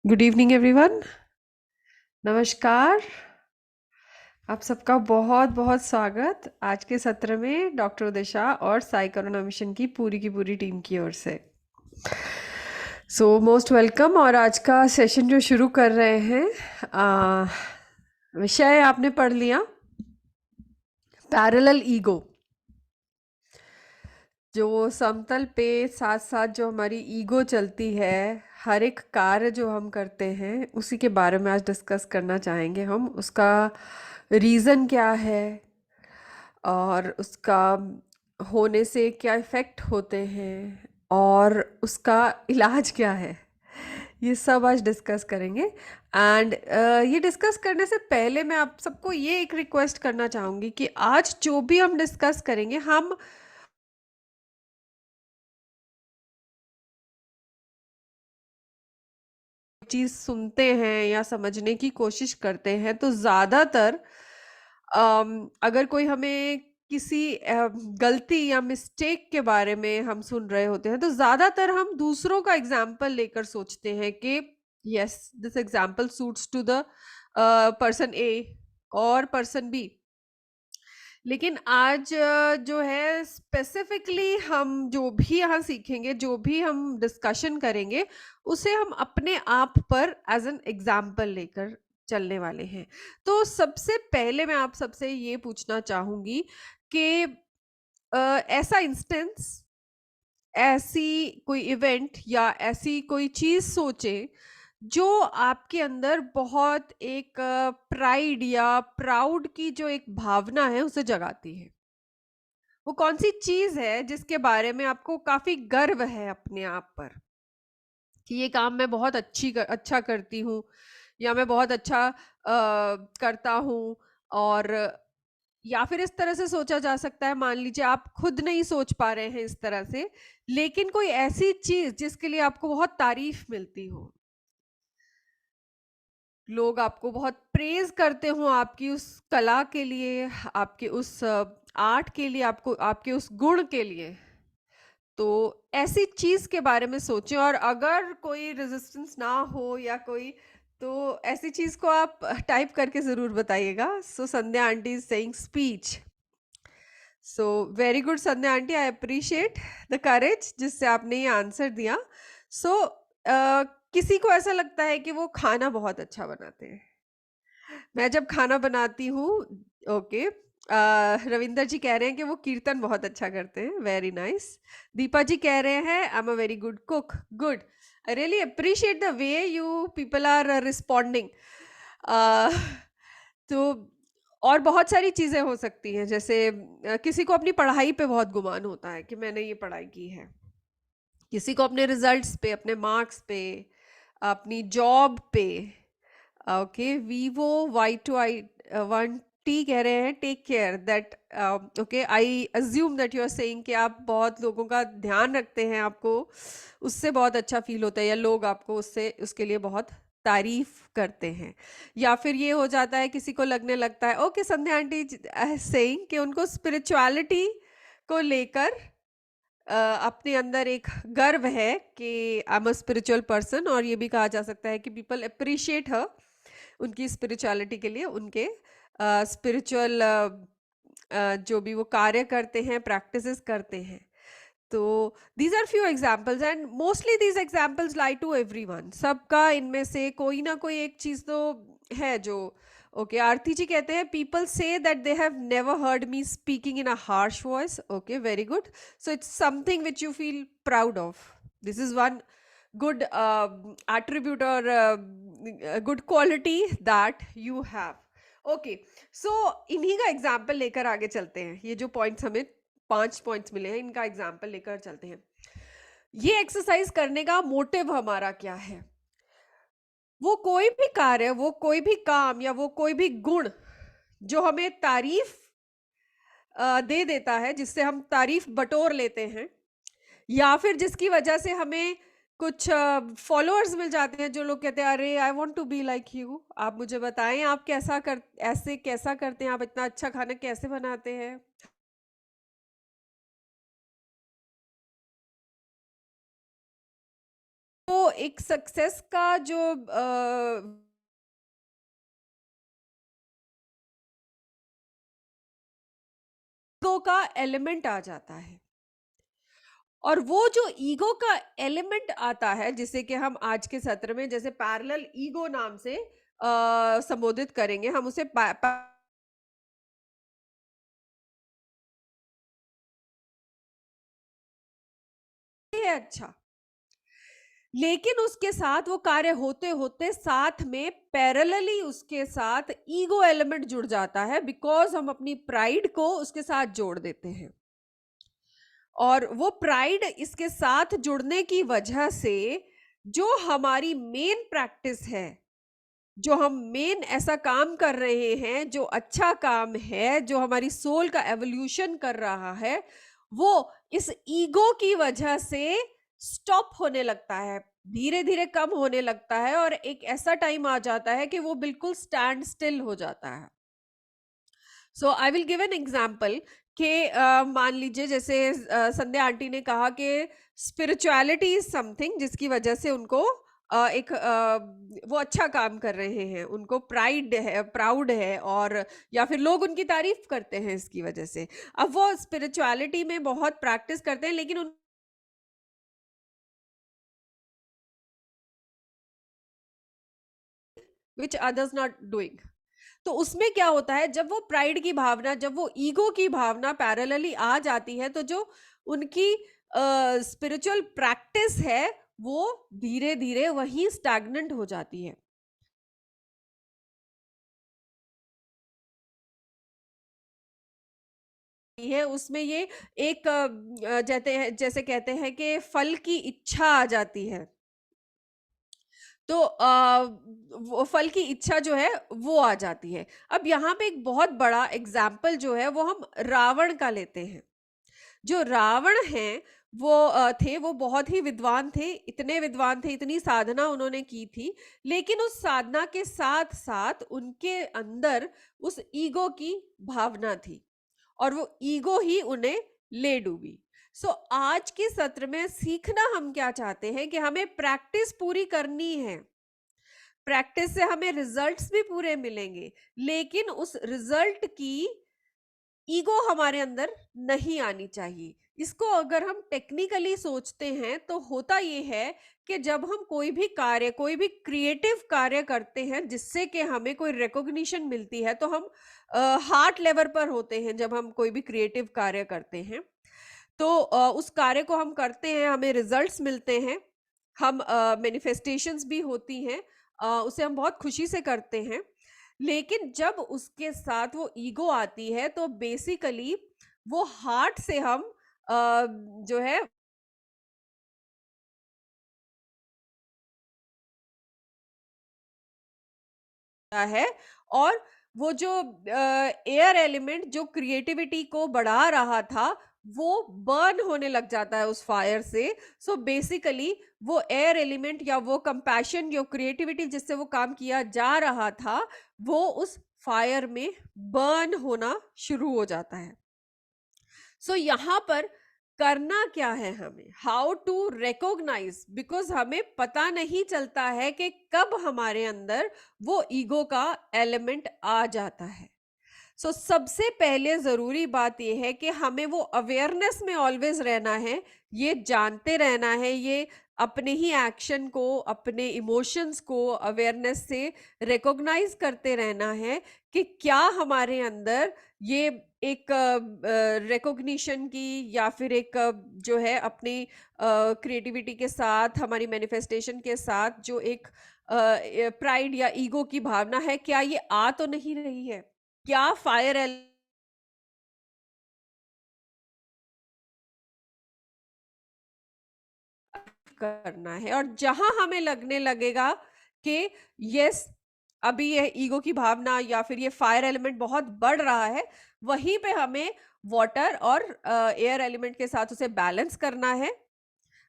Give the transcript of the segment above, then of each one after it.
Good evening everyone. नमस्कार। आप सबका बहुत बहुत स्वागत आज के सत्र में डॉक्टर उदेशा और साई करुणा मिशन की पूरी टीम की ओर से। So most welcome. और आज का सेशन जो शुरू कर रहे हैं, विषय आपने पढ़ लिया, पैरेलल ईगो। जो समतल पे साथ साथ जो हमारी ईगो चलती है, हर एक कार्य जो हम करते हैं उसी के बारे में आज डिस्कस करना चाहेंगे हम। उसका रीज़न क्या है और उसका होने से क्या इफ़ेक्ट होते हैं और उसका इलाज क्या है, ये सब आज डिस्कस करेंगे। एंड ये डिस्कस करने से पहले मैं आप सबको ये एक रिक्वेस्ट करना चाहूँगी कि आज जो भी हम डिस्कस करेंगे, हम चीज़ सुनते हैं या समझने की कोशिश करते हैं तो ज़्यादातर अगर कोई हमें किसी गलती या मिस्टेक के बारे में हम सुन रहे होते हैं तो ज़्यादातर हम दूसरों का एग्जाम्पल लेकर सोचते हैं कि yes, this example suits to the person A और पर्सन बी। लेकिन आज जो है स्पेसिफिकली हम जो भी यहाँ सीखेंगे, जो भी हम डिस्कशन करेंगे, उसे हम अपने आप पर एज एन एग्जाम्पल लेकर चलने वाले हैं। तो सबसे पहले मैं आप सबसे ये पूछना चाहूंगी कि ऐसा इंस्टेंस, ऐसी कोई इवेंट या ऐसी कोई चीज सोचे जो आपके अंदर बहुत एक प्राइड या प्राउड की जो एक भावना है उसे जगाती है। वो कौन सी चीज है जिसके बारे में आपको काफी गर्व है अपने आप पर कि ये काम मैं बहुत अच्छा करती हूँ या मैं बहुत अच्छा करता हूँ। और या फिर इस तरह से सोचा जा सकता है, मान लीजिए आप खुद नहीं सोच पा रहे हैं इस तरह से, लेकिन कोई ऐसी चीज जिसके लिए आपको बहुत तारीफ मिलती हो, लोग आपको बहुत प्रेज करते हो आपकी उस कला के लिए, आपके उस आर्ट के लिए, आपको आपके उस गुण के लिए। तो ऐसी चीज के बारे में सोचें, और अगर कोई रेजिस्टेंस ना हो या कोई, तो ऐसी चीज को आप टाइप करके जरूर बताइएगा। So Sandhya aunty is saying speech. So very good Sandhya aunty, I appreciate the courage जिससे आपने ये आंसर दिया। सो किसी को ऐसा लगता है कि वो खाना बहुत अच्छा बनाते हैं। मैं जब खाना बनाती हूँ, ओके, रविंदर जी कह रहे हैं कि वो कीर्तन बहुत अच्छा करते हैं, वेरी नाइस। दीपा जी कह रहे हैं I am a very good cook, good. I really appreciate the way you people are responding. तो और बहुत सारी चीजें हो सकती हैं, जैसे किसी को अपनी पढ़ाई पे बहुत गुमान होता है कि मैंने ये पढ़ाई की है, किसी को अपने रिजल्ट्स पे, अपने मार्क्स पे, अपनी जॉब पे। Okay, Vivo Y two I one T कह रहे हैं take care that. Okay, I assume that you are saying कि आप बहुत लोगों का ध्यान रखते हैं, आपको उससे बहुत अच्छा फील होता है, या लोग आपको उससे उसके लिए बहुत तारीफ करते हैं। या फिर ये हो जाता है, किसी को लगने लगता है, ओके, संध्या आंटी सेइंग कि उनको स्पिरिचुअलिटी को लेकर अपने अंदर एक गर्व है कि आई एम अ स्पिरिचुअल पर्सन। और ये भी कहा जा सकता है कि पीपल अप्रिशिएट हर उनकी स्पिरिचुअलिटी के लिए, उनके स्पिरिचुअल जो भी वो कार्य करते हैं, प्रैक्टिसेस करते हैं। तो these are few examples and mostly these examples lie to everyone. सबका इनमें से कोई ना कोई एक चीज तो है जो, ओके, आरती जी कहते हैं people say that they have never heard me speaking in a harsh voice. Okay, very good. So it's something which you feel proud of. This is one good attribute or good quality that you have। okay, so इन्हीं का example लेकर आगे चलते हैं। ये जो points हमें 5 points मिले हैं, इनका एग्जाम्पल लेकर चलते हैं। ये एक्सरसाइज करने का मोटिव हमारा क्या है? वो कोई भी कार्य, वो कोई भी काम या वो कोई भी गुण जो हमें तारीफ दे देता है, जिससे हम तारीफ बटोर लेते हैं, या फिर जिसकी वजह से हमें कुछ फॉलोअर्स मिल जाते हैं, जो लोग कहते हैं अरे I want to be like you, आप मुझे बताएं आप ऐसे कैसा करते हैं, आप इतना अच्छा खाना कैसे बनाते हैं। तो एक सक्सेस का जो ईगो का एलिमेंट आ जाता है, और वो जो ईगो का एलिमेंट आता है जिसे कि हम आज के सत्र में जैसे पैरेलल ईगो नाम से संबोधित करेंगे, हम उसे है अच्छा, लेकिन उसके साथ वो कार्य होते होते साथ में पैरेलली उसके साथ ईगो एलिमेंट जुड़ जाता है, बिकॉज हम अपनी प्राइड को उसके साथ जोड़ देते हैं। और वो प्राइड इसके साथ जुड़ने की वजह से जो हमारी मेन प्रैक्टिस है, जो हम मेन ऐसा काम कर रहे हैं जो अच्छा काम है, जो हमारी सोल का एवोल्यूशन कर रहा है, वो इस ईगो की वजह से स्टॉप होने लगता है, धीरे धीरे कम होने लगता है, और एक ऐसा टाइम आ जाता है कि वो बिल्कुल स्टैंड स्टिल हो जाता है। So I will give an example कि मान लीजिए जैसे संध्या आंटी ने कहा कि स्पिरिचुअलिटी इज समथिंग जिसकी वजह से उनको वो अच्छा काम कर रहे हैं, उनको प्राइड है, प्राउड है, और या फिर लोग उनकी तारीफ करते हैं इसकी वजह से। अब वो स्पिरिचुअलिटी में बहुत प्रैक्टिस करते हैं, लेकिन उन विच अदर्स नॉट डूइंग। तो उसमें क्या होता है, जब वो प्राइड की भावना, जब वो ईगो की भावना पैरेलली आ जाती है, तो जो उनकी स्पिरिचुअल प्रैक्टिस है वो धीरे धीरे वहीं स्टैग्नेंट हो जाती है। उसमें ये एक जैसे कहते हैं कि फल की इच्छा आ जाती है। तो वो फल की इच्छा जो है वो आ जाती है। अब यहाँ पे एक बहुत बड़ा एग्जाम्पल जो है वो हम रावण का लेते हैं। जो रावण हैं वो थे, वो बहुत ही विद्वान थे, इतने विद्वान थे, इतनी साधना उन्होंने की थी, लेकिन उस साधना के साथ साथ उनके अंदर उस ईगो की भावना थी, और वो ईगो ही उन्हें ले डूबी। सो आज के सत्र में सीखना हम क्या चाहते हैं कि हमें प्रैक्टिस पूरी करनी है, प्रैक्टिस से हमें रिजल्ट्स भी पूरे मिलेंगे, लेकिन उस रिजल्ट की ईगो हमारे अंदर नहीं आनी चाहिए। इसको अगर हम टेक्निकली सोचते हैं तो होता ये है कि जब हम कोई भी कार्य, कोई भी क्रिएटिव कार्य करते हैं जिससे कि हमें कोई रिकॉग्निशन मिलती है, तो हम हार्ट लेवल पर होते हैं। जब हम कोई भी क्रिएटिव कार्य करते हैं तो उस कार्य को हम करते हैं, हमें रिजल्ट्स मिलते हैं, हम मैनिफेस्टेशंस भी होती हैं, उसे हम बहुत खुशी से करते हैं। लेकिन जब उसके साथ वो ईगो आती है तो बेसिकली वो हार्ट से हम जो है, और वो जो एयर एलिमेंट जो क्रिएटिविटी को बढ़ा रहा था वो बर्न होने लग जाता है उस फायर से। सो बेसिकली वो एयर एलिमेंट या वो कंपैशन, जो क्रिएटिविटी जिससे वो काम किया जा रहा था, वो उस फायर में बर्न होना शुरू हो जाता है। सो यहाँ पर करना क्या है हमें, हाउ टू रिकॉग्नाइज, बिकॉज हमें पता नहीं चलता है कि कब हमारे अंदर वो ईगो का एलिमेंट आ जाता है। सबसे पहले जरूरी बात यह है कि हमें वो अवेयरनेस में ऑलवेज रहना है, ये जानते रहना है, ये अपने ही एक्शन को, अपने इमोशंस को अवेयरनेस से रिकॉग्नाइज करते रहना है कि क्या हमारे अंदर ये एक रिकॉग्निशन की, या फिर एक जो है अपनी क्रिएटिविटी के साथ, हमारी मैनिफेस्टेशन के साथ जो एक प्राइड या ईगो की भावना है, क्या ये आ तो नहीं रही है, क्या फायर करना है। और जहां हमें लगने लगेगा कि यस, अभी ये ईगो की भावना या फिर ये फायर एलिमेंट बहुत बढ़ रहा है, वहीं पे हमें वाटर और एयर एलिमेंट के साथ उसे बैलेंस करना है,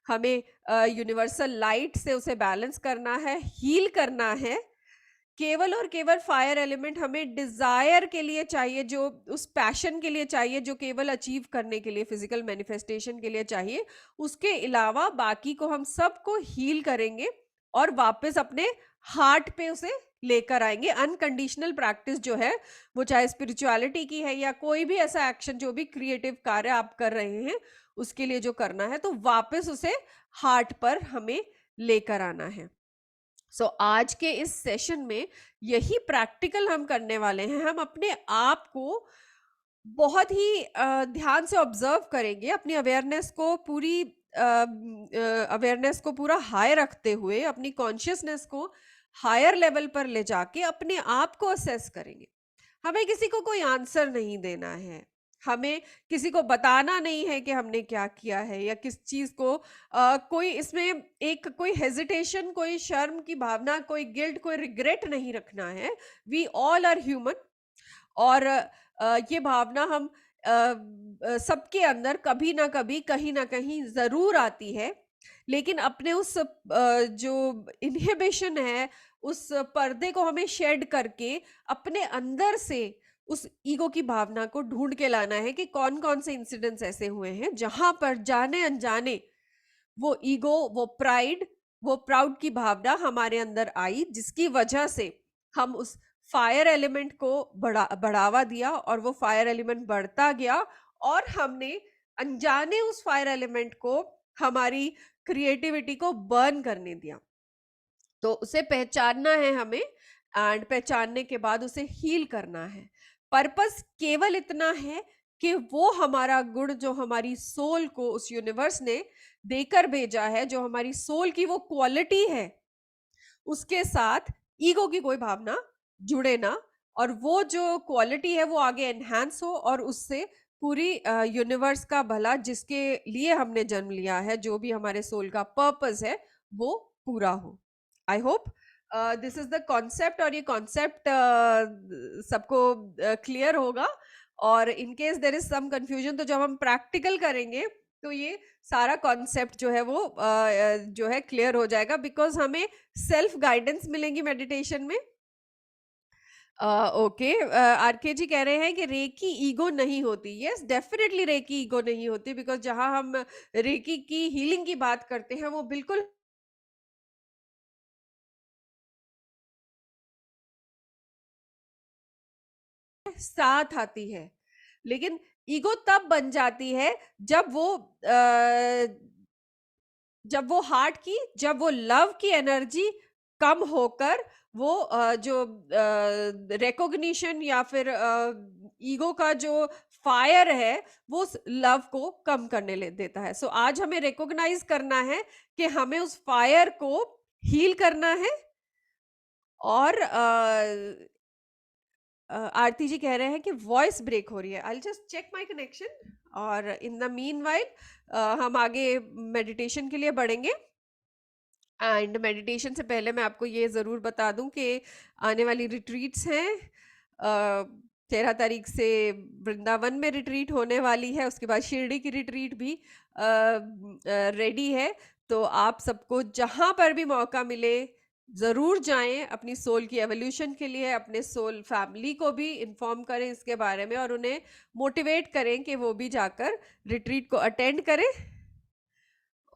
हमें यूनिवर्सल लाइट से उसे बैलेंस करना है, हील करना है, केवल और केवल फायर एलिमेंट हमें डिजायर के लिए चाहिए, जो उस पैशन के लिए चाहिए, जो केवल अचीव करने के लिए, फिजिकल मैनिफेस्टेशन के लिए चाहिए। उसके अलावा बाकी को हम सबको हील करेंगे और वापस अपने हार्ट पे उसे लेकर आएंगे। अनकंडीशनल प्रैक्टिस जो है, वो चाहे स्पिरिचुअलिटी की है या कोई भी ऐसा एक्शन, जो भी क्रिएटिव कार्य आप कर रहे हैं, उसके लिए जो करना है, तो वापस उसे हार्ट पर हमें लेकर आना है। आज के इस सेशन में यही प्रैक्टिकल हम करने वाले हैं। हम अपने आप को बहुत ही ध्यान से ऑब्जर्व करेंगे, अपनी अवेयरनेस को पूरी अवेयरनेस को पूरा हाई रखते हुए, अपनी कॉन्शियसनेस को हायर लेवल पर ले जाके अपने आप को असेस करेंगे। हमें किसी को कोई आंसर नहीं देना है, हमें किसी को बताना नहीं है कि हमने क्या किया है या किस चीज को कोई इसमें एक कोई हेजिटेशन, कोई शर्म की भावना, कोई गिल्ट, कोई रिग्रेट नहीं रखना है। We all are human. और ये भावना हम सबके अंदर कभी ना कभी, कहीं ना कहीं जरूर आती है। लेकिन अपने उस जो इनहिबिशन है, उस पर्दे को हमें शेड करके अपने अंदर से उस ईगो की भावना को ढूंढ के लाना है कि कौन कौन से इंसिडेंट्स ऐसे हुए हैं जहां पर जाने अनजाने वो ईगो, वो प्राइड, वो प्राउड की भावना हमारे अंदर आई, जिसकी वजह से हम उस फायर एलिमेंट को बढ़ावा दिया और वो फायर एलिमेंट बढ़ता गया और हमने अनजाने उस फायर एलिमेंट को, हमारी क्रिएटिविटी को बर्न करने दिया। तो उसे पहचानना है हमें, एंड पहचानने के बाद उसे हील करना है। पर्पस केवल इतना है कि वो हमारा गुण, जो हमारी सोल को उस यूनिवर्स ने देकर भेजा है, जो हमारी सोल की वो क्वालिटी है, उसके साथ ईगो की कोई भावना जुड़े ना, और वो जो क्वालिटी है वो आगे एनहांस हो और उससे पूरी यूनिवर्स का भला, जिसके लिए हमने जन्म लिया है, जो भी हमारे सोल का पर्पस है, वो पूरा हो। I hope this is the concept, और ये कॉन्सेप्ट सबको क्लियर होगा। और in case there is some confusion, तो जब हम प्रैक्टिकल करेंगे तो ये सारा कॉन्सेप्ट जो है वो जो है क्लियर हो जाएगा, बिकॉज हमें सेल्फ गाइडेंस मिलेंगी मेडिटेशन में। ओके, आरके जी कह रहे हैं कि रेकी ईगो नहीं होती। यस, डेफिनेटली रेकी ईगो नहीं होती, बिकॉज जहां हम रेकी की हीलिंग की बात करते हैं, वो बिल्कुल साथ आती है। लेकिन ईगो तब बन जाती है जब वो जब वो लव की एनर्जी कम होकर वो जो रिकॉग्निशन या फिर ईगो का जो फायर है, वो उस लव को कम करने ले देता है। आज हमें रिकॉग्नाइज करना है कि हमें उस फायर को हील करना है। और आरती जी कह रहे हैं कि वॉइस ब्रेक हो रही है। I just check my connection, और इन द मीनवाइल हम आगे मेडिटेशन के लिए बढ़ेंगे। एंड मेडिटेशन से पहले मैं आपको ये ज़रूर बता दूं कि आने वाली रिट्रीट्स हैं। 13 तारीख से वृंदावन में रिट्रीट होने वाली है, उसके बाद शिरडी की रिट्रीट भी रेडी है। तो आप सबको जहां पर भी मौका मिले ज़रूर जाएं, अपनी सोल की एवोल्यूशन के लिए। अपने सोल फैमिली को भी इन्फॉर्म करें इसके बारे में, और उन्हें मोटिवेट करें कि वो भी जाकर रिट्रीट को अटेंड करें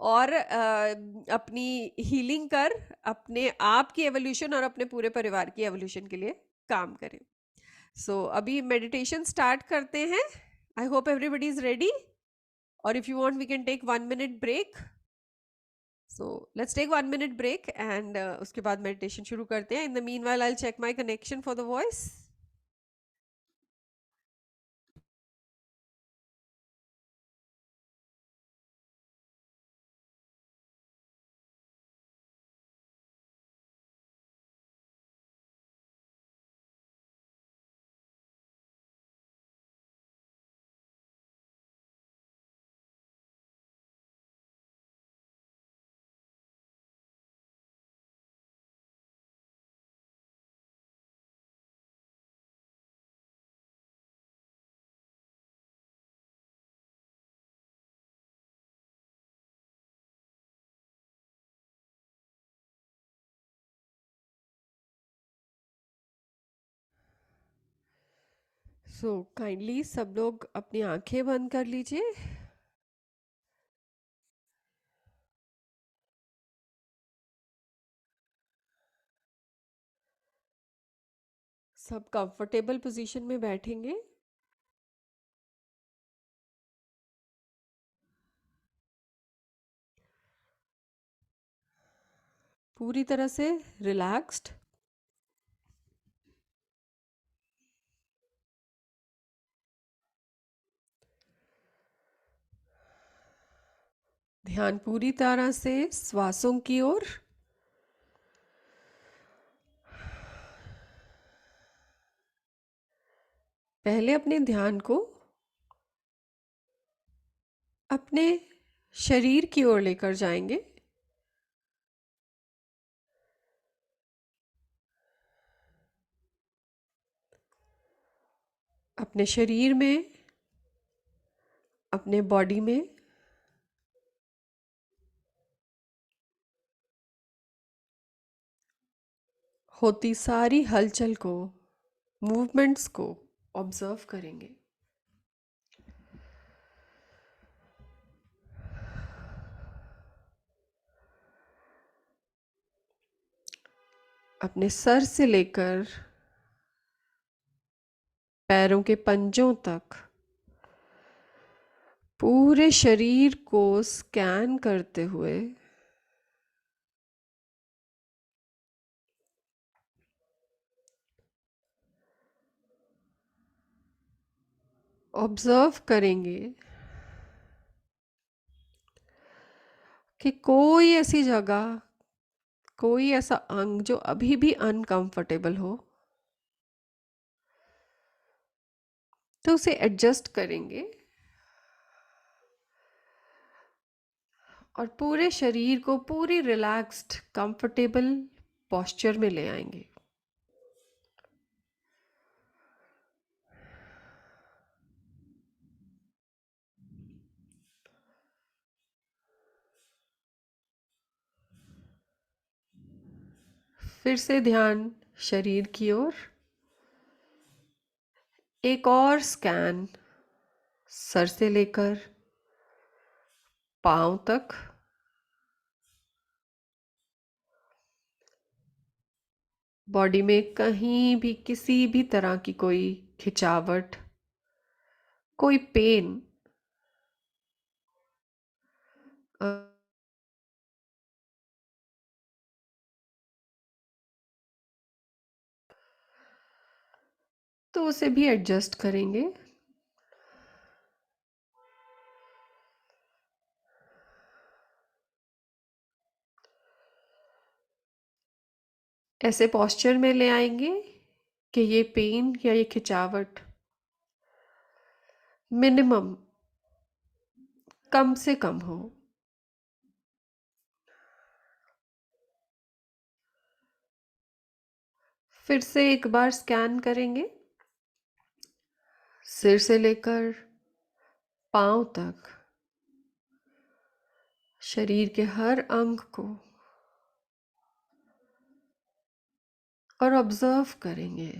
और अपनी हीलिंग कर, अपने आप की एवोल्यूशन और अपने पूरे परिवार की एवोल्यूशन के लिए काम करें। अभी मेडिटेशन स्टार्ट करते हैं। I hope everybody is ready, और if you want we can take 1 minute break. Let's take 1 minute break, and उसके बाद मेडिटेशन शुरू करते हैं। In the meanwhile I will check my connection for the voice. So kindly सब लोग अपनी आंखें बंद कर लीजिए। सब कंफर्टेबल पोजीशन में बैठेंगे। पूरी तरह से रिलैक्स्ड। ध्यान पूरी तरह से श्वासों की ओर। पहले अपने ध्यान को अपने शरीर की ओर लेकर जाएंगे। अपने शरीर में, अपने बॉडी में होती सारी हलचल को, मूवमेंट्स को ऑब्जर्व करेंगे। अपने सर से लेकर पैरों के पंजों तक पूरे शरीर को स्कैन करते हुए ऑब्जर्व करेंगे कि कोई ऐसी जगह, कोई ऐसा अंग जो अभी भी अनकंफर्टेबल हो, तो उसे एडजस्ट करेंगे और पूरे शरीर को पूरी रिलैक्स्ड कंफर्टेबल पोस्चर में ले आएंगे। फिर से ध्यान शरीर की ओर। एक और स्कैन सर से लेकर पांव तक। बॉडी में कहीं भी किसी भी तरह की कोई खिंचावट, कोई पेन तो उसे भी एडजस्ट करेंगे। ऐसे पोस्चर में ले आएंगे कि ये पेन या ये खिंचावट मिनिमम, कम से कम हो। फिर से एक बार स्कैन करेंगे सिर से लेकर पांव तक, शरीर के हर अंग को, और ऑब्जर्व करेंगे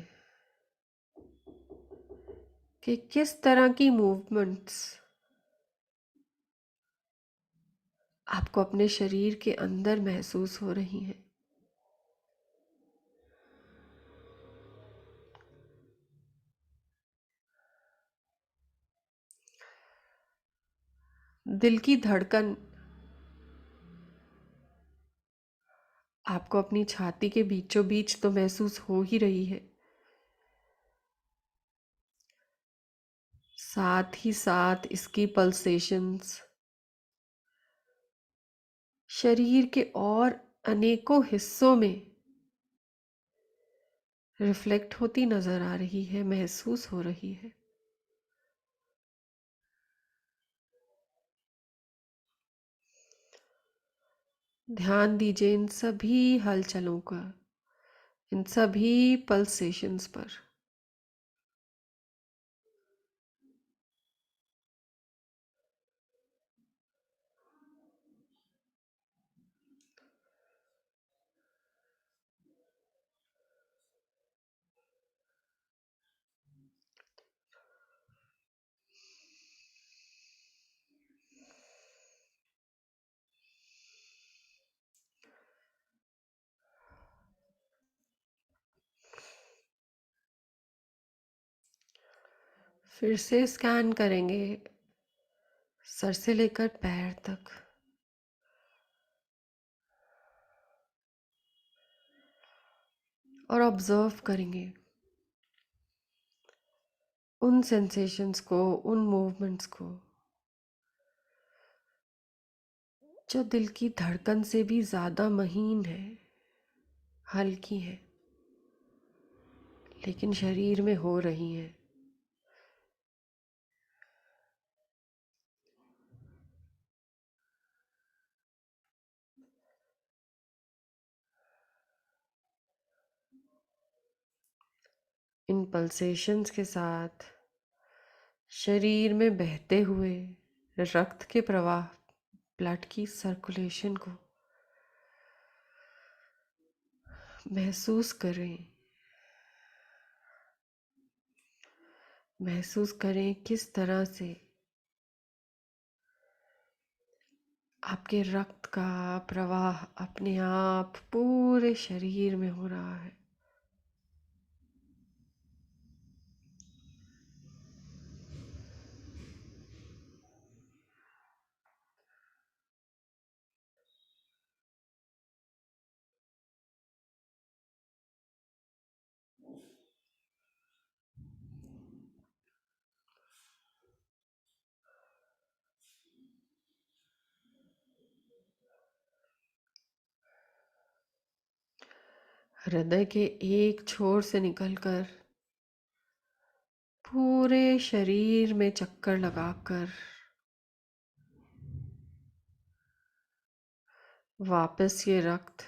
कि किस तरह की मूवमेंट्स आपको अपने शरीर के अंदर महसूस हो रही हैं। दिल की धड़कन आपको अपनी छाती के बीचों बीच तो महसूस हो ही रही है, साथ ही साथ इसकी पल्सेशंस शरीर के और अनेकों हिस्सों में रिफ्लेक्ट होती नजर आ रही है, महसूस हो रही है। ध्यान दीजिए इन सभी हलचलों का, इन सभी पल्सेशंस पर। फिर से स्कैन करेंगे सर से लेकर पैर तक। और ऑब्जर्व करेंगे उन सेंसेशंस को, उन मूवमेंट्स को जो दिल की धड़कन से भी ज़्यादा महीन है, हल्की है, लेकिन शरीर में हो रही हैं। इन पल्सेशंस के साथ शरीर में बहते हुए रक्त के प्रवाह, ब्लड की सर्कुलेशन को महसूस करें। महसूस करें किस तरह से आपके रक्त का प्रवाह अपने आप पूरे शरीर में हो रहा है। हृदय के एक छोर से निकलकर पूरे शरीर में चक्कर लगाकर वापस ये रक्त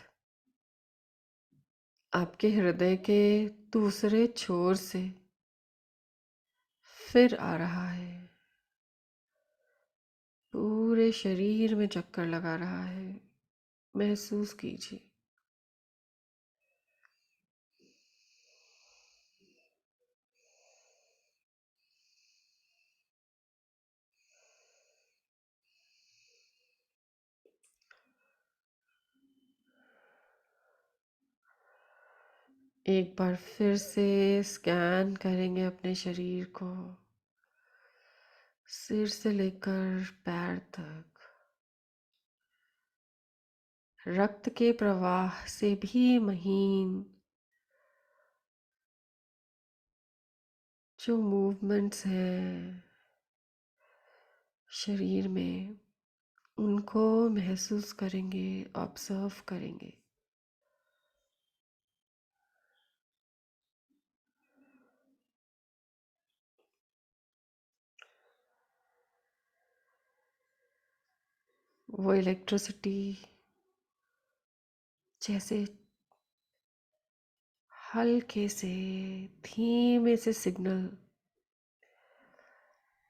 आपके हृदय के दूसरे छोर से फिर आ रहा है, पूरे शरीर में चक्कर लगा रहा है। महसूस कीजिए। एक बार फिर से स्कैन करेंगे अपने शरीर को, सिर से लेकर पैर तक। रक्त के प्रवाह से भी महीन जो मूवमेंट्स हैं शरीर में, उनको महसूस करेंगे, ऑब्जर्व करेंगे। वो इलेक्ट्रिसिटी जैसे हल्के से धीमे से सिग्नल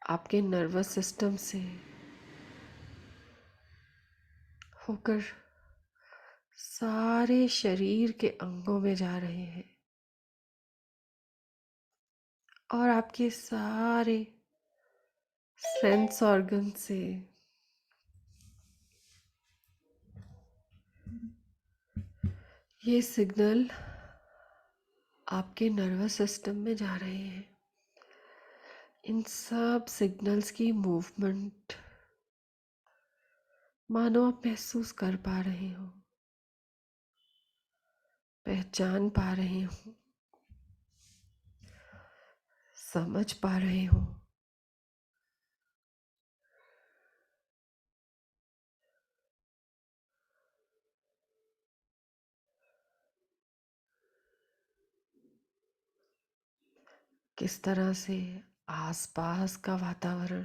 आपके नर्वस सिस्टम से होकर सारे शरीर के अंगों में जा रहे हैं और आपके सारे सेंस ऑर्गन से ये सिग्नल आपके नर्वस सिस्टम में जा रहे हैं। इन सब सिग्नल्स की मूवमेंट मानो आप महसूस कर पा रहे हो, पहचान पा रहे हो, समझ पा रहे हो। किस तरह से आसपास का वातावरण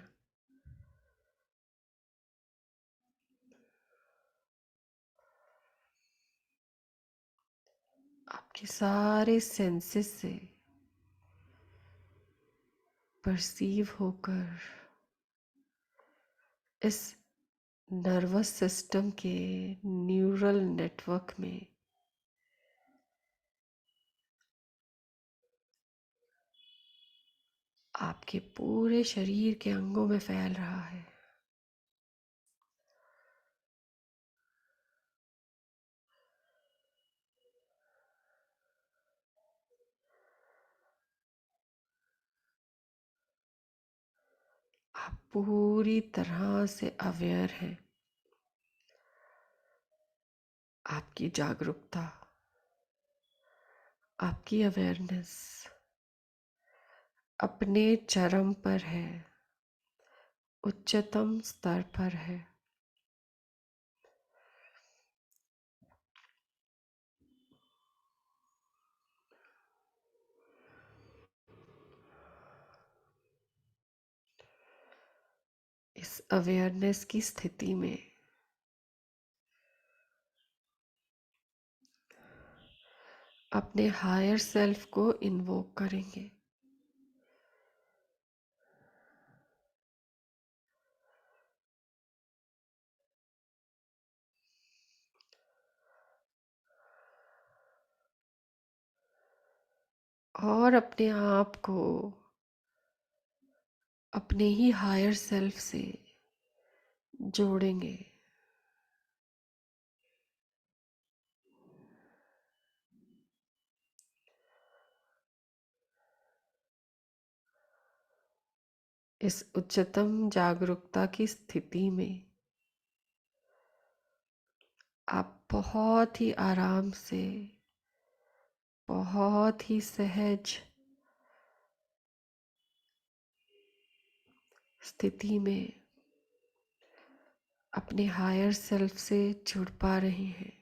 आपके सारे सेंसेस से परसीव होकर इस नर्वस सिस्टम के न्यूरल नेटवर्क में आपके पूरे शरीर के अंगों में फैल रहा है। पूरी तरह से अवेयर हैं। आपकी जागरूकता, आपकी अवेयरनेस अपने चरम पर है, उच्चतम स्तर पर है। इस अवेयरनेस की स्थिति में अपने हायर सेल्फ को इन्वोक करेंगे। और अपने आप को अपने ही हायर सेल्फ से जोड़ेंगे। इस उच्चतम जागरूकता की स्थिति में आप बहुत ही आराम से, बहुत ही सहज स्थिति में अपने हायर सेल्फ से जुड़ पा रहे हैं।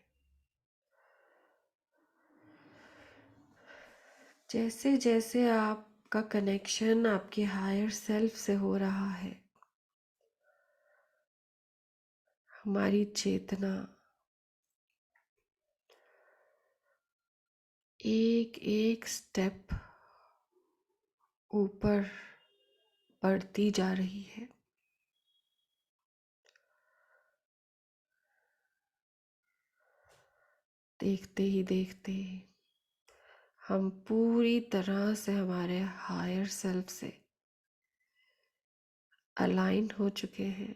जैसे जैसे आपका कनेक्शन आपके हायर सेल्फ से हो रहा है, हमारी चेतना एक एक स्टेप ऊपर बढ़ती जा रही है। देखते ही देखते हम पूरी तरह से हमारे हायर सेल्फ से अलाइन हो चुके हैं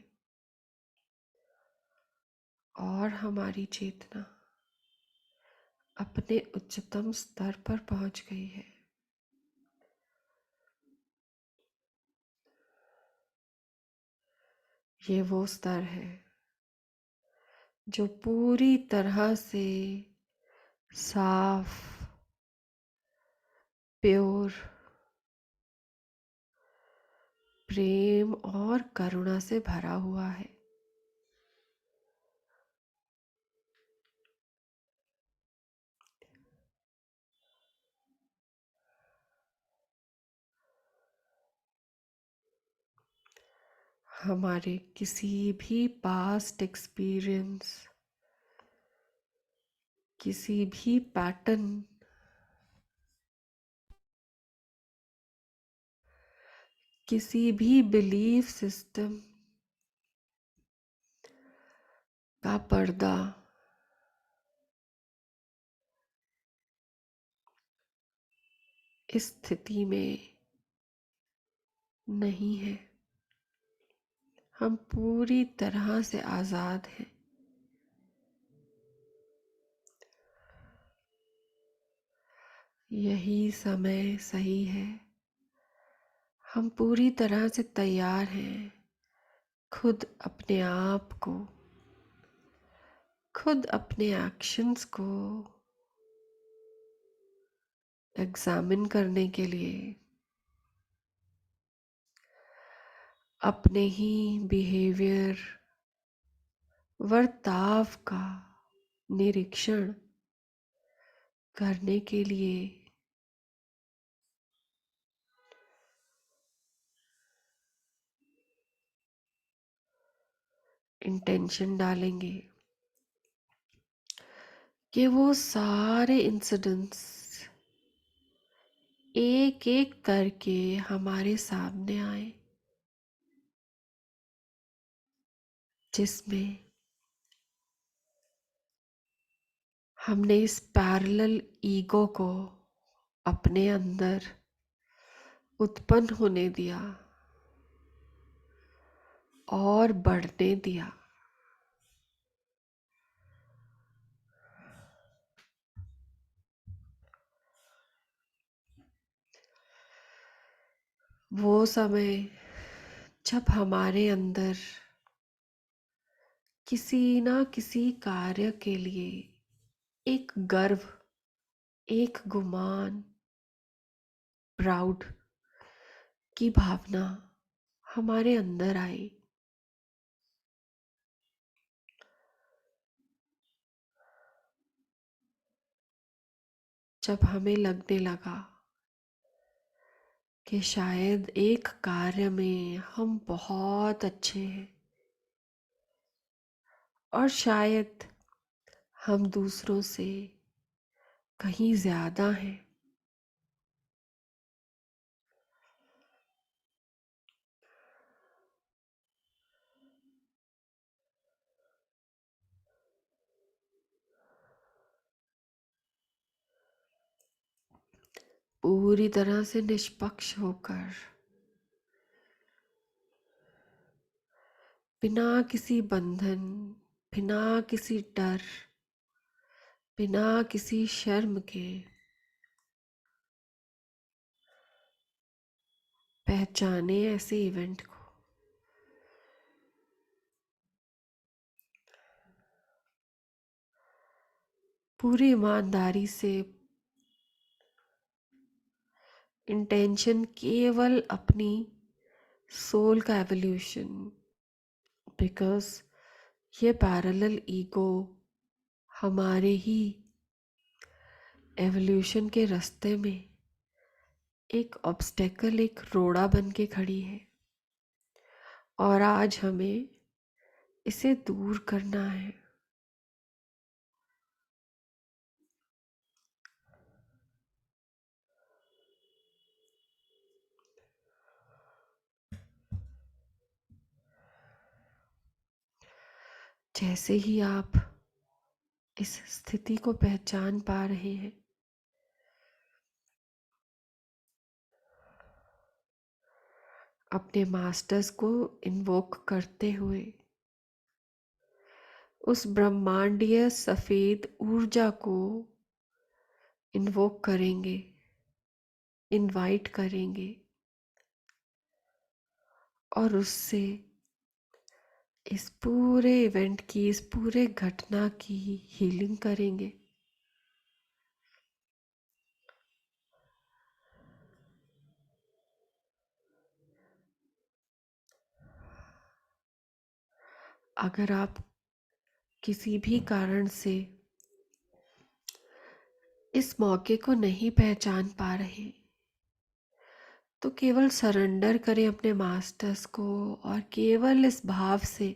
और हमारी चेतना अपने उच्चतम स्तर पर पहुंच गई है। ये वो स्तर है जो पूरी तरह से साफ, प्योर, प्रेम और करुणा से भरा हुआ है। हमारे किसी भी पास्ट एक्सपीरियंस, किसी भी पैटर्न, किसी भी बिलीफ सिस्टम का पर्दा इस स्थिति में नहीं है। हम पूरी तरह से आजाद हैं। यही समय सही है। हम पूरी तरह से तैयार हैं खुद अपने आप को, खुद अपने एक्शंस को एग्जामिन करने के लिए, अपने ही बिहेवियर, वर्ताव का निरीक्षण करने के लिए इंटेंशन डालेंगे कि वो सारे इंसिडेंट्स एक एक करके हमारे सामने आए, जिसमें हमने इस पैरेलल ईगो को अपने अंदर उत्पन्न होने दिया और बढ़ने दिया। वो समय जब हमारे अंदर किसी ना किसी कार्य के लिए एक गर्व, एक गुमान, प्राउड की भावना हमारे अंदर आई, जब हमें लगने लगा कि शायद एक कार्य में हम बहुत अच्छे हैं और शायद हम दूसरों से कहीं ज्यादा हैं, पूरी तरह से निष्पक्ष होकर, बिना किसी बंधन, बिना किसी डर, बिना किसी शर्म के पहचाने ऐसे इवेंट को। पूरी ईमानदारी से इंटेंशन केवल अपनी सोल का एवोल्यूशन, बिकॉज ये पैरेलल ईगो हमारे ही एवोल्यूशन के रास्ते में एक ऑब्स्टेकल, एक रोड़ा बन के खड़ी है और आज हमें इसे दूर करना है। जैसे ही आप इस स्थिति को पहचान पा रहे हैं, अपने मास्टर्स को इन्वोक करते हुए उस ब्रह्मांडीय सफेद ऊर्जा को इन्वोक करेंगे, इनवाइट करेंगे और उससे इस पूरे इवेंट की, इस पूरे घटना की हीलिंग करेंगे। अगर आप किसी भी कारण से इस मौके को नहीं पहचान पा रहे, तो केवल सरेंडर करें अपने मास्टर्स को और केवल इस भाव से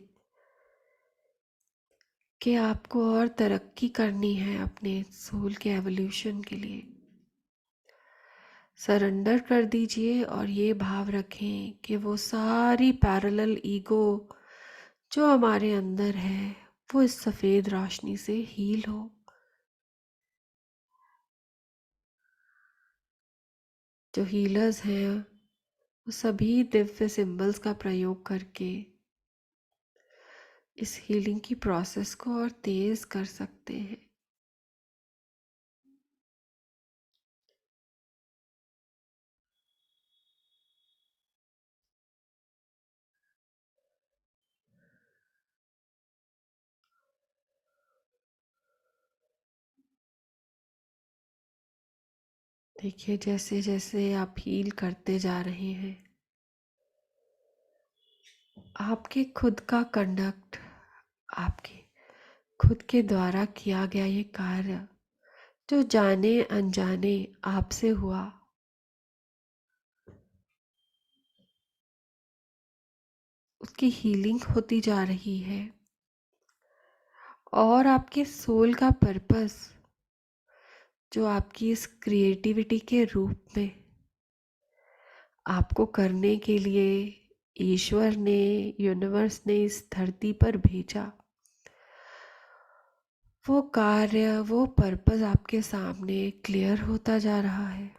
कि आपको और तरक्की करनी है अपने सोल के एवोल्यूशन के लिए। सरेंडर कर दीजिए और ये भाव रखें कि वो सारी पैरेलल ईगो जो हमारे अंदर है वो इस सफ़ेद रोशनी से हील हो। जो हीलर्स हैं वो सभी दिव्य सिंबल्स का प्रयोग करके इस हीलिंग की प्रोसेस को और तेज कर सकते हैं। देखिए, जैसे जैसे आप हील करते जा रहे हैं, आपके खुद का कंडक्ट, आपके खुद के द्वारा किया गया ये कार्य जो जाने अनजाने आपसे हुआ, उसकी हीलिंग होती जा रही है और आपके सोल का पर्पस जो आपकी इस क्रिएटिविटी के रूप में आपको करने के लिए ईश्वर ने, यूनिवर्स ने इस धरती पर भेजा, वो कार्य, वो पर्पस आपके सामने क्लियर होता जा रहा है।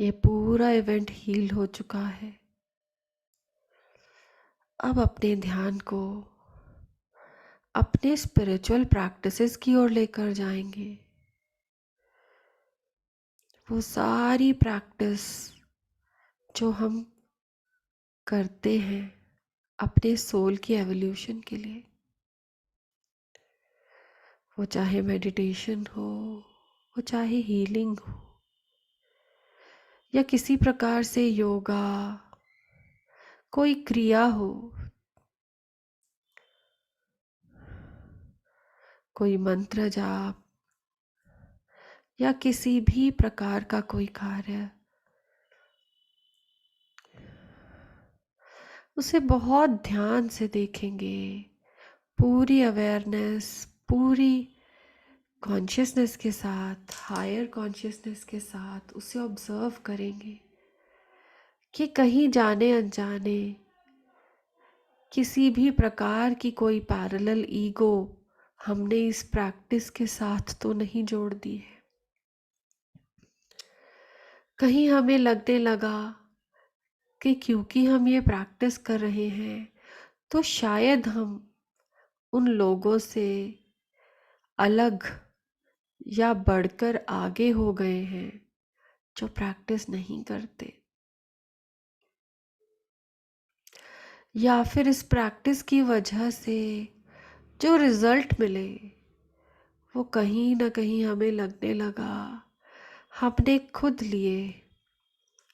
ये पूरा इवेंट हील हो चुका है। अब अपने ध्यान को अपने स्पिरिचुअल प्रैक्टिसेस की ओर लेकर जाएंगे। वो सारी प्रैक्टिस जो हम करते हैं अपने सोल की एवोल्यूशन के लिए, वो चाहे मेडिटेशन हो, वो चाहे हीलिंग हो, या किसी प्रकार से योगा, कोई क्रिया हो, कोई मंत्र जाप, या किसी भी प्रकार का कोई कार्य, उसे बहुत ध्यान से देखेंगे। पूरी अवेयरनेस, पूरी कॉन्शियसनेस के साथ, हायर कॉन्शियसनेस के साथ उसे ऑब्जर्व करेंगे कि कहीं जाने अनजाने किसी भी प्रकार की कोई पैरेलल ईगो हमने इस प्रैक्टिस के साथ तो नहीं जोड़ दी है। कहीं हमें लगने लगा कि क्योंकि हम ये प्रैक्टिस कर रहे हैं तो शायद हम उन लोगों से अलग या बढ़कर आगे हो गए हैं जो प्रैक्टिस नहीं करते, या फिर इस प्रैक्टिस की वजह से जो रिजल्ट मिले वो कहीं ना कहीं हमें लगने लगा हमने खुद लिए।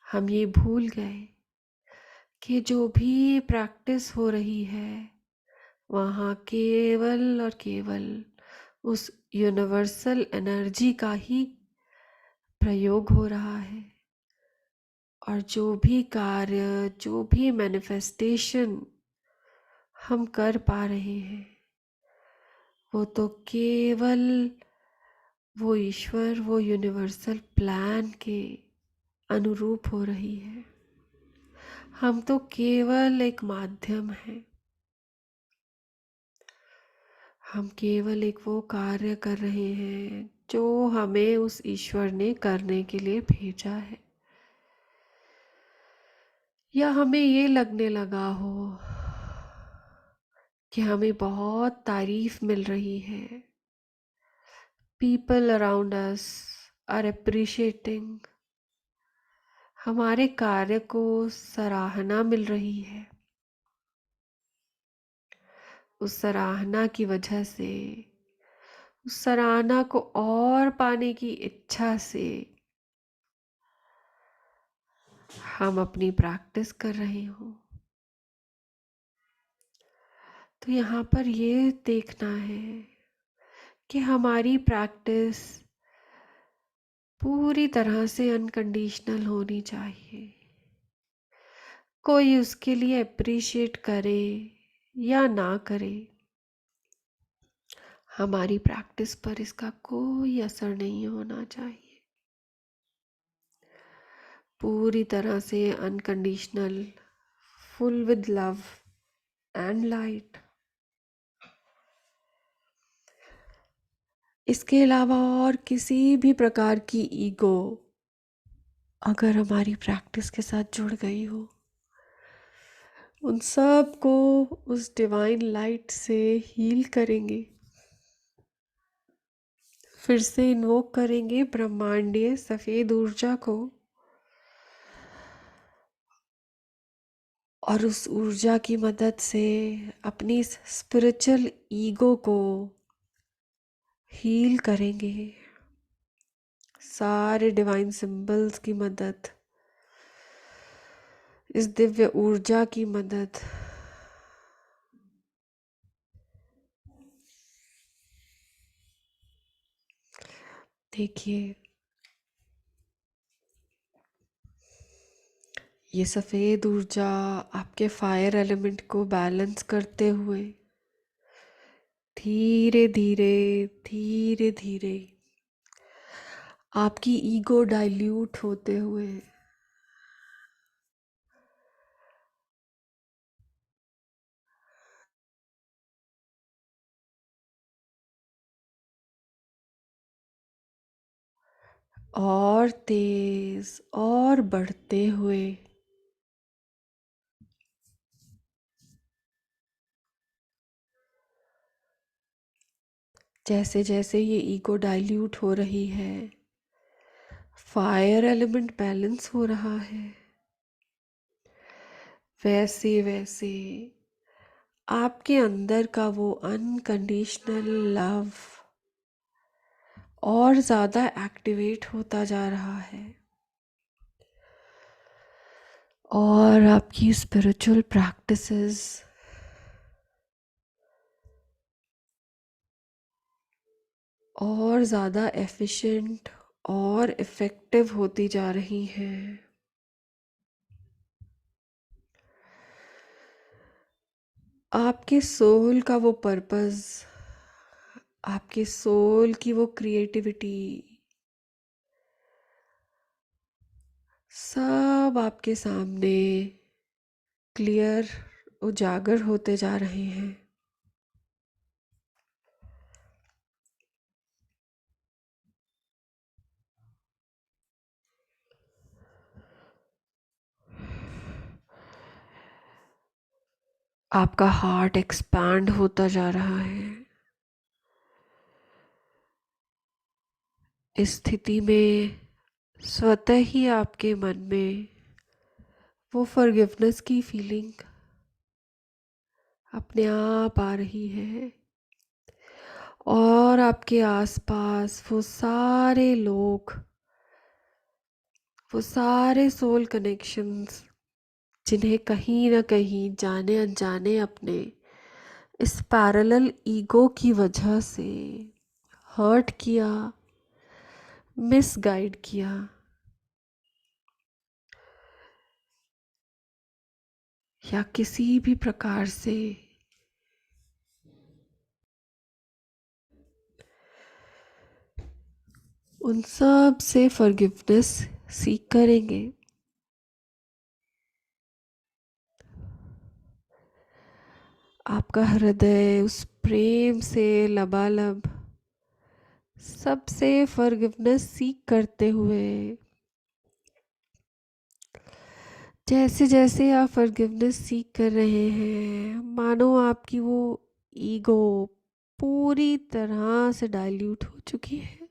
हम ये भूल गए कि जो भी प्रैक्टिस हो रही है वहाँ केवल और केवल उस यूनिवर्सल एनर्जी का ही प्रयोग हो रहा है, और जो भी कार्य, जो भी मैनिफेस्टेशन हम कर पा रहे हैं वो तो केवल वो ईश्वर, वो यूनिवर्सल प्लान के अनुरूप हो रही है। हम तो केवल एक माध्यम हैं। हम केवल एक वो कार्य कर रहे हैं जो हमें उस ईश्वर ने करने के लिए भेजा है। या हमें ये लगने लगा हो कि हमें बहुत तारीफ मिल रही है, people around us are appreciating, हमारे कार्य को सराहना मिल रही है। उस सराहना की वजह से, उस सराहना को और पाने की इच्छा से हम अपनी प्रैक्टिस कर रहे हो। तो यहाँ पर ये देखना है कि हमारी प्रैक्टिस पूरी तरह से अनकंडीशनल होनी चाहिए। कोई उसके लिए अप्रिशिएट करे या ना करे, हमारी प्रैक्टिस पर इसका कोई असर नहीं होना चाहिए। पूरी तरह से unconditional, full with love and light. इसके अलावा और किसी भी प्रकार की ईगो अगर हमारी प्रैक्टिस के साथ जुड़ गई हो, उन सब को उस डिवाइन लाइट से हील करेंगे। फिर से इन्वोक करेंगे ब्रह्मांडीय सफ़ेद ऊर्जा को, और उस ऊर्जा की मदद से अपनी स्पिरिचुअल ईगो को हील करेंगे। सारे डिवाइन सिंबल्स की मदद, इस दिव्य ऊर्जा की मदद। देखिए, ये सफ़ेद ऊर्जा आपके फायर एलिमेंट को बैलेंस करते हुए धीरे धीरे, धीरे धीरे आपकी ईगो डाइल्यूट होते हुए और तेज और बढ़ते हुए। जैसे जैसे ये ईगो डाइल्यूट हो रही है, फायर एलिमेंट बैलेंस हो रहा है। वैसे वैसे आपके अंदर का वो अनकंडीशनल लव और ज़्यादा एक्टिवेट होता जा रहा है। और आपकी स्पिरिचुअल प्रैक्टिसेस और ज़्यादा एफिशिएंट और इफ़ेक्टिव होती जा रही हैं। आपके सोल का वो पर्पस, आपके सोल की वो क्रिएटिविटी, सब आपके सामने क्लियर उजागर होते जा रहे हैं। आपका हार्ट एक्सपैंड होता जा रहा है। इस स्थिति में स्वतः ही आपके मन में वो फॉरगिवनेस की फीलिंग अपने आप आ रही है। और आपके आसपास वो सारे लोग, वो सारे सोल कनेक्शंस जिन्हें कहीं ना कहीं जाने अनजाने अपने इस पैरेलल ईगो की वजह से हर्ट किया, मिसगाइड किया, या किसी भी प्रकार से उन सब से फॉरगिवनेस सीख करेंगे। आपका हृदय उस प्रेम से लबालब सबसे फॉरगिवनेस सीख करते हुए, जैसे जैसे आप फॉरगिवनेस सीख कर रहे हैं, मानो आपकी वो ईगो पूरी तरह से डाइल्यूट हो चुकी है।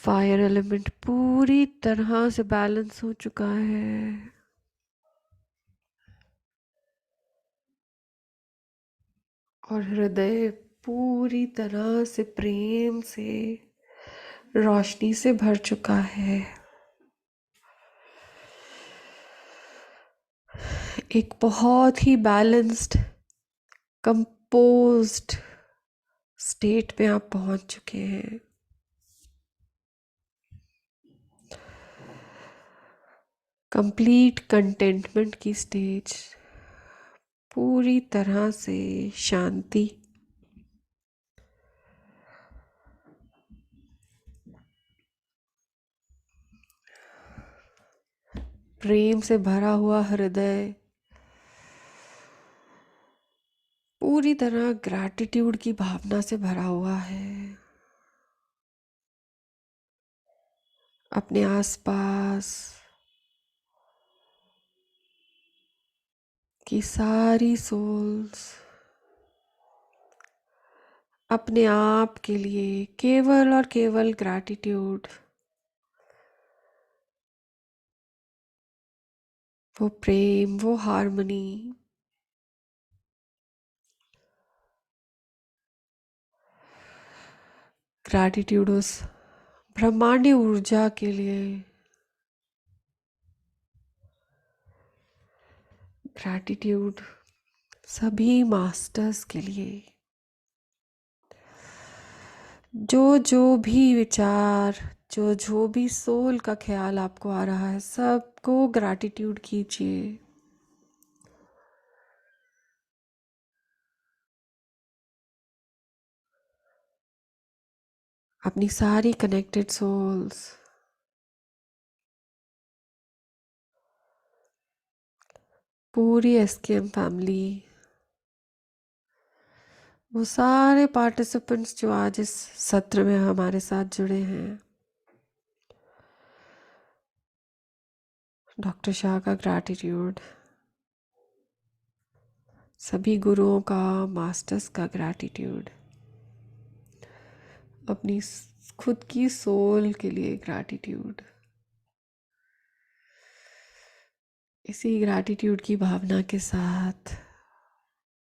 फायर एलिमेंट पूरी तरह से बैलेंस हो चुका है। और हृदय पूरी तरह से प्रेम से, रोशनी से भर चुका है। एक बहुत ही बैलेंस्ड, कंपोज्ड स्टेट में आप पहुंच चुके हैं। कंप्लीट कंटेंटमेंट की स्टेज, पूरी तरह से शांति। प्रेम से भरा हुआ हृदय पूरी तरह ग्रैटिट्यूड की भावना से भरा हुआ है। अपने आसपास की सारी सोल्स अपने आप के लिए केवल और केवल ग्रैटिट्यूड, वो प्रेम, वो हार्मनी, ग्रैटिट्यूड उस ब्रह्मांडी ऊर्जा के लिए, ग्रैटिट्यूड सभी मास्टर्स के लिए। जो जो भी विचार, जो जो भी सोल का ख्याल आपको आ रहा है, सबको ग्रैटिट्यूड कीजिए। अपनी सारी कनेक्टेड सोल्स, पूरी एसकेएम फैमिली, वो सारे पार्टिसिपेंट्स जो आज इस सत्र में हमारे साथ जुड़े हैं। डॉक्टर शाह का ग्रैटिट्यूड, सभी गुरुओं का, मास्टर्स का ग्रैटिट्यूड, अपनी खुद की सोल के लिए ग्रैटिट्यूड। इसी ग्रैटिट्यूड की भावना के साथ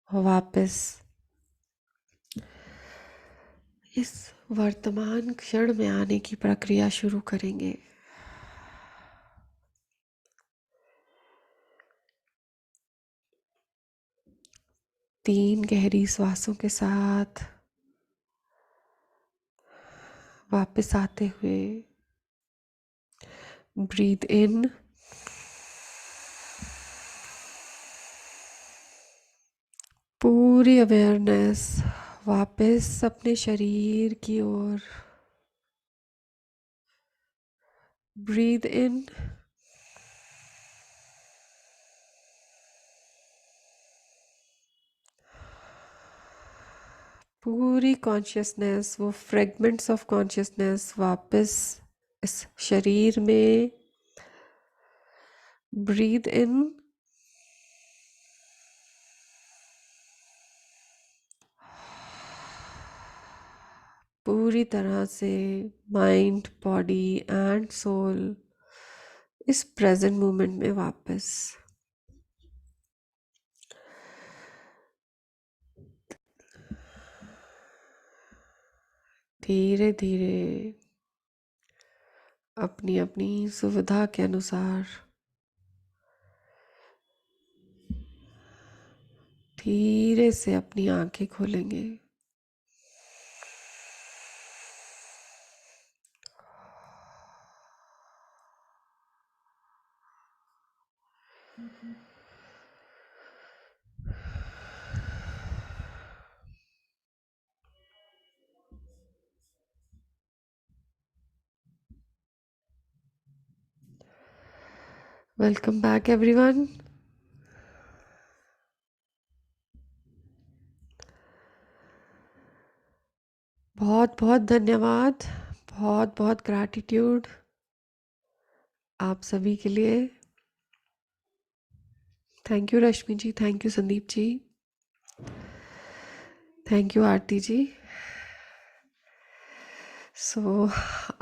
वापस इस वर्तमान क्षण में आने की प्रक्रिया शुरू करेंगे। तीन गहरी श्वासों के साथ वापस आते हुए ब्रीथ इन, पूरी अवेयरनेस वापस अपने शरीर की ओर। ब्रीथ इन, पूरी कॉन्शियसनेस, वो फ्रेगमेंट्स ऑफ कॉन्शियसनेस वापस इस शरीर में। ब्रीथ इन, पूरी तरह से माइंड, बॉडी एंड सोल इस प्रेजेंट मोमेंट में वापस। धीरे धीरे अपनी अपनी सुविधा के अनुसार धीरे से अपनी आंखें खोलेंगे। Welcome back everyone. बहुत बहुत धन्यवाद, बहुत बहुत ग्रैटिट्यूड आप सभी के लिए। Thank you Rashmi ji, thank you Sandeep ji, thank you Aarti ji.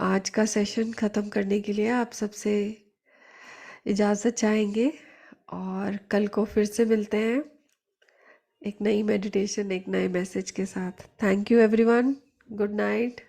आज का सेशन ख़त्म करने के लिए आप सबसे इजाज़त चाहेंगे और कल को फिर से मिलते हैं एक नई मेडिटेशन, एक नए मैसेज के साथ। Thank you everyone, good night.